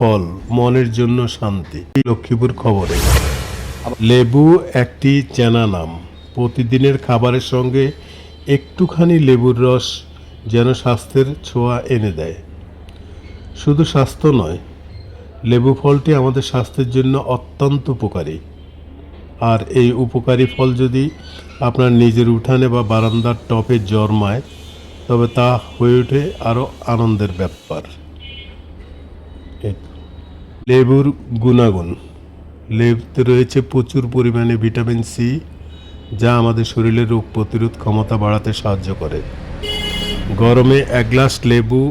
ফল মনের জন্য শান্তি। লক্ষ্মীপুর খবরে। লেবু একটি চেনা নাম। প্রতিদিনের খাবারের সঙ্গে একটুখানি লেবুর রস যেন স্বাস্থ্যের ছোঁয়া এনে দেয়। শুধু স্বাস্থ্য নয়, লেবু ফলটি আমাদের স্বাস্থ্যের জন্য অত্যন্ত উপকারী। আর এই উপকারী ফল যদি আপনার নিজের উঠানে বা বারান্দার টবে জন্মায়, তবে তা হয়ে ওঠে আরও আনন্দের ব্যাপার। লেবুর গুণাগুণ। লেবুতে রয়েছে প্রচুর পরিমাণে ভিটামিন সি, যা আমাদের শরীরের রোগ প্রতিরোধ ক্ষমতা বাড়াতে সাহায্য করে। গরমে এক গ্লাস লেবু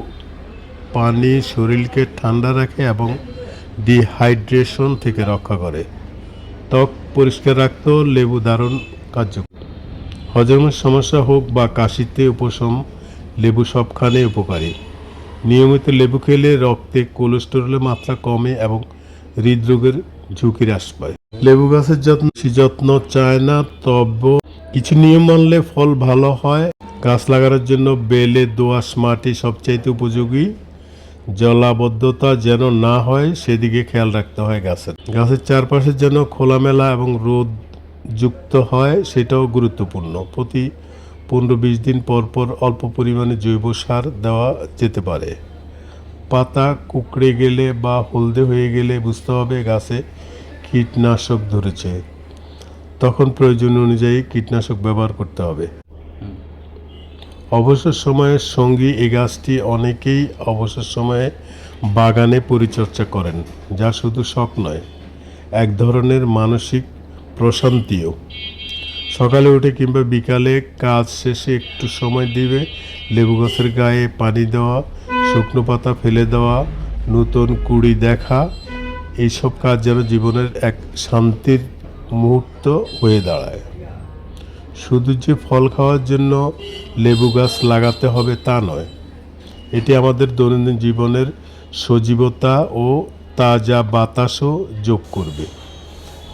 পানি শরীরকে ঠান্ডা রাখে এবং ডিহাইড্রেশন থেকে রক্ষা করে। ত্বক পরিষ্কার রাখতেও লেবু দারুণ কার্যকর। হজমের সমস্যা হোক বা কাশিতে উপশম, লেবু সবখানে উপকারী। নিয়মিত লেবু খেলে রক্তে কোলেস্টেরলের মাত্রা কমে এবং হৃদরোগের ঝুঁকি হ্রাস পায়। লেবু গাছের যত্ন চায় না, তবে কিছু নিয়ম মানলে ফল ভালো হয়। গাছ লাগানোর জন্য বেলে দোআঁশ মাটি সবচাইতে উপযোগী। জলাবদ্ধতা যেন না হয় সেদিকে খেয়াল রাখতে হয়। গাছের চারপাশে যেন খোলামেলা এবং রোদ যুক্ত হয়, সেটাও গুরুত্বপূর্ণ। প্রতি 15-20 দিন পর পর অল্প পরিমাণে জৈব সার দেওয়া যেতে পারে। পাতা কুঁকড়ে গেলে বা হলদে হয়ে গেলে বুঝতে হবে গাছে কীটনাশক ধরেছে। তখন প্রয়োজন অনুযায়ী কীটনাশক ব্যবহার করতে হবে। অবসর সময়ের সঙ্গী এই গাছটি অনেকেই অবসর সময়ে বাগানে পরিচর্যা করেন, যা শুধু শখ নয়, এক ধরনের মানসিক প্রশান্তিও। সকালে উঠে কিংবা বিকালে কাজ শেষে একটু সময় দিবে লেবু গাছের গায়ে পানি দেওয়া, শুকনো পাতা ফেলে দেওয়া, নতুন কুঁড়ি দেখা, এইসব কাজ যেন জীবনের এক শান্তির মুহূর্ত হয়ে দাঁড়ায়। শুধু যে ফল খাওয়ার জন্য লেবু গাছ লাগাতে হবে তা নয়, এটি আমাদের দৈনন্দিন জীবনের সজীবতা ও তাজা বাতাসও যোগ করবে।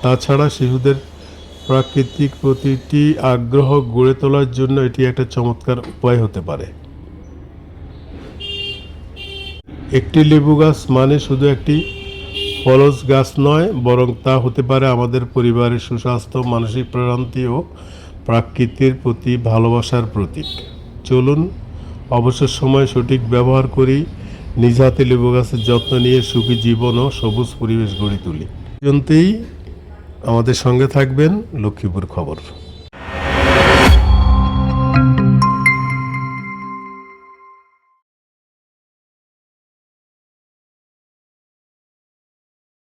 তাছাড়া শিশুদের প্রাকৃতিক প্রতিটি আগ্রহ গড়ে তোলার জন্য এটি একটা চমৎকার উপায় হতে পারে। একটি লেবু গাছ মানে শুধু একটি ফলজ গাছ নয়, বরং তা হতে পারে আমাদের পরিবারের সুস্বাস্থ্য, মানসিক প্রশান্তি ও প্রকৃতির প্রতি ভালোবাসার প্রতীক। চলুন অবসর সময় সঠিক ব্যবহার করি, নিজ হাতে লেবু গাছের যত্ন নিয়ে সুখী জীবন ও সবুজ পরিবেশ গড়ে তুলি। পর্যন্তই আমাদের সঙ্গে থাকবেন। লক্ষ্মীপুর খবর।